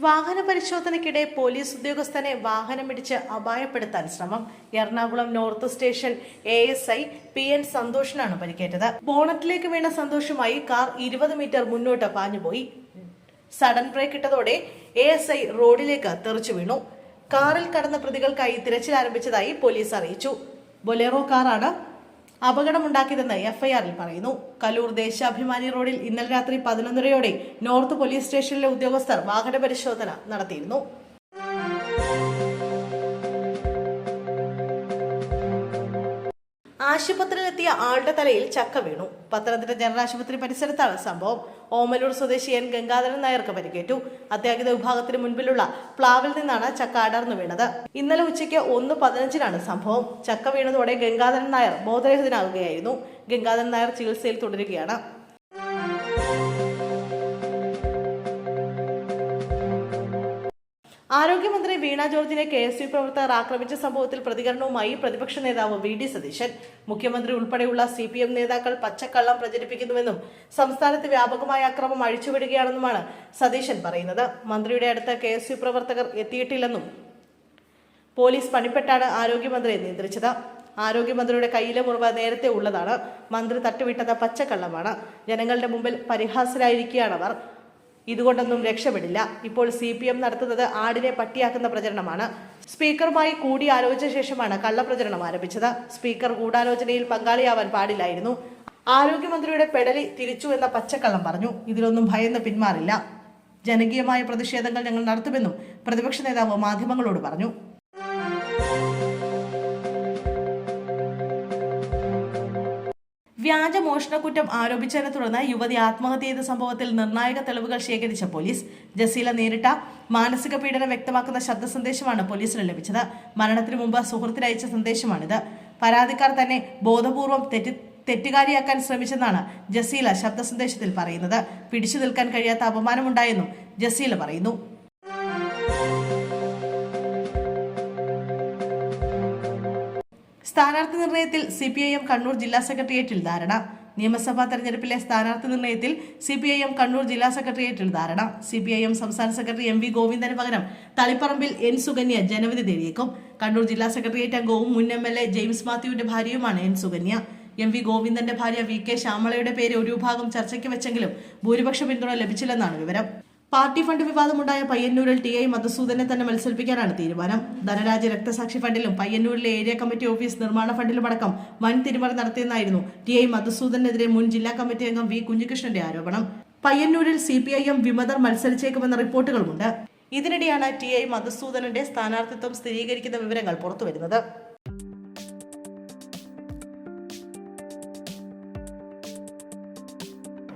വാഹന പരിശോധനയ്ക്കിടെ പോലീസ് ഉദ്യോഗസ്ഥനെ വാഹനമിടിച്ച് അപായപ്പെടുത്താൻ ശ്രമം. Ernakulam north station ASI PN സന്തോഷിനാണ് പരിക്കേറ്റത്. ബോണറ്റിലേക്ക് വീണ സന്തോഷുമായി കാർ 20 മീറ്റർ മുന്നോട്ട് പാഞ്ഞുപോയി. സഡൻ ബ്രേക്ക് ഇട്ടതോടെ ASI റോഡിലേക്ക് തെറിച്ചു വീണു. കാറിൽ കടന്ന പ്രതികൾക്കായി തിരച്ചിൽ ആരംഭിച്ചതായി പോലീസ് അറിയിച്ചു. ബൊലേറോ കാറാണ് അപകടമുണ്ടാക്കിയതെന്ന് FIR-ൽ പറയുന്നു. കലൂർ ദേശാഭിമാനി റോഡിൽ ഇന്നലെ രാത്രി 11:30-ഓടെ നോർത്ത് പോലീസ് സ്റ്റേഷനിലെ ഉദ്യോഗസ്ഥർ വാഹന പരിശോധന നടത്തിയിരുന്നു. ആശുപത്രിയിലെത്തിയ ആളുടെ തലയിൽ ചക്ക വീണു. പത്തനംതിട്ട ജനറൽ ആശുപത്രി പരിസരത്താണ് സംഭവം. ഓമലൂർ സ്വദേശി N ഗംഗാധരൻ നായർക്ക് പരിക്കേറ്റു. അത്യാഹിത വിഭാഗത്തിന് മുൻപിലുള്ള പ്ലാവിൽ നിന്നാണ് ചക്ക അടർന്നു വീണത്. ഇന്നലെ ഉച്ചയ്ക്ക് 1:15-നാണ് സംഭവം. ചക്ക വീണതോടെ ഗംഗാധരൻ നായർ ബോധരഹിതനാകുകയായിരുന്നു. ഗംഗാധരൻ നായർ ചികിത്സയിൽ തുടരുകയാണ്. ആരോഗ്യമന്ത്രി വീണ ജോർജിനെ KSU പ്രവർത്തകർ ആക്രമിച്ച സംഭവത്തിൽ പ്രതികരണവുമായി പ്രതിപക്ഷ നേതാവ് VD സതീശൻ. മുഖ്യമന്ത്രി ഉൾപ്പെടെയുള്ള CPM നേതാക്കൾ പച്ചക്കള്ളം പ്രചരിപ്പിക്കുന്നുവെന്നും സംസ്ഥാനത്ത് വ്യാപകമായ അക്രമം അഴിച്ചുവിടുകയാണെന്നുമാണ് സതീശൻ പറയുന്നത്. മന്ത്രിയുടെ അടുത്ത് KSU പ്രവർത്തകർ എത്തിയിട്ടില്ലെന്നും പോലീസ് പണിപ്പെട്ടാണ് ആരോഗ്യമന്ത്രിയെ നിയന്ത്രിച്ചത്. ആരോഗ്യമന്ത്രിയുടെ കയ്യിലെ മുറിവ് നേരത്തെ ഉള്ളതാണ്. മന്ത്രി തട്ടുവിട്ടത് പച്ചക്കള്ളമാണ്. ജനങ്ങളുടെ മുമ്പിൽ പരിഹാസരായിരിക്കുകയാണവർ. ഇതുകൊണ്ടൊന്നും രക്ഷപ്പെടില്ല. ഇപ്പോൾ CPM നടത്തുന്നത് ആടിനെ പട്ടിയാക്കുന്ന പ്രചരണമാണ്. സ്പീക്കറുമായി കൂടിയാലോചിച്ച ശേഷമാണ് കള്ളപ്രചരണം ആരംഭിച്ചത്. സ്പീക്കർ ഗൂഢാലോചനയിൽ പങ്കാളിയാവാൻ പാടില്ലായിരുന്നു. ആരോഗ്യമന്ത്രിയുടെ പെടലി തിരിച്ചു എന്ന പച്ചക്കള്ളം പറഞ്ഞു. ഇതിലൊന്നും ഭയന്ന് പിന്മാറില്ല. ജനകീയമായ പ്രതിഷേധങ്ങൾ ഞങ്ങൾ നടത്തുമെന്നും പ്രതിപക്ഷ നേതാവ് മാധ്യമങ്ങളോട് പറഞ്ഞു. വ്യാജ മോഷണക്കുറ്റം ആരോപിച്ചതിനെ തുടർന്ന് യുവതി ആത്മഹത്യ ചെയ്ത സംഭവത്തിൽ നിർണായക തെളിവുകൾ ശേഖരിച്ച പോലീസ് ജസീല നേരിട്ട മാനസിക പീഡനം വ്യക്തമാക്കുന്ന ശബ്ദ സന്ദേശമാണ് പോലീസിന് ലഭിച്ചത്. മരണത്തിന് മുമ്പ് സുഹൃത്തിന് അയച്ച സന്ദേശമാണിത്. പരാതിക്കാർ തന്നെ ബോധപൂർവം തെറ്റുകാരിയാക്കാൻ ശ്രമിച്ചെന്നാണ് ജസീല ശബ്ദ സന്ദേശത്തിൽ പറയുന്നത്. പിടിച്ചു നിൽക്കാൻ കഴിയാത്ത അപമാനമുണ്ടായെന്നും ജസീല പറയുന്നു. സ്ഥാനാർത്ഥി നിർണയത്തിൽ CPIM കണ്ണൂർ ജില്ലാ സെക്രട്ടേറിയറ്റിൽ ധാരണ. നിയമസഭാ തെരഞ്ഞെടുപ്പിലെ സ്ഥാനാർത്ഥി നിർണയത്തിൽ CPIM കണ്ണൂർ ജില്ലാ സെക്രട്ടേറിയറ്റിൽ ധാരണ. CPIM സംസ്ഥാന സെക്രട്ടറി MV ഗോവിന്ദന് പകരം തളിപ്പറമ്പിൽ N സുകന്യ ജനവിധി തേടിയേക്കും. കണ്ണൂർ ജില്ലാ സെക്രട്ടേറിയറ്റ് അംഗവും മുൻ MLA ജെയിംസ് മാത്യുവിന്റെ ഭാര്യയുമാണ് N സുകന്യ. MV ഗോവിന്ദന്റെ ഭാര്യ VK ശ്യാമളയുടെ പേര് ഒരു വിഭാഗം ചർച്ചയ്ക്ക് വെച്ചെങ്കിലും ഭൂരിപക്ഷ പിന്തുണ ലഭിച്ചില്ലെന്നാണ് വിവരം. പാർട്ടി ഫണ്ട് വിവാദമുണ്ടായ പയ്യന്നൂരിൽ TI മധുസൂദനെ തന്നെ മത്സരിപ്പിക്കാനാണ് തീരുമാനം. ധനരാജ് രക്തസാക്ഷി ഫണ്ടിലും പയ്യന്നൂരിലെ ഏരിയ കമ്മിറ്റി ഓഫീസ് നിർമ്മാണ ഫണ്ടിലുമടക്കം വൻ തിരിമറി നടത്തിയെന്നായിരുന്നു TI മധുസൂദനെതിരെ മുൻ ജില്ലാ കമ്മിറ്റി അംഗം V കുഞ്ഞികൃഷ്ണന്റെ ആരോപണം. പയ്യന്നൂരിൽ CPIM വിമതർ മത്സരിച്ചേക്കുമെന്ന റിപ്പോർട്ടുകളുമുണ്ട്. ഇതിനിടെയാണ് TI മധുസൂദനന്റെ സ്ഥാനാർത്ഥിത്വം സ്ഥിരീകരിക്കുന്ന വിവരങ്ങൾ പുറത്തുവരുന്നത്.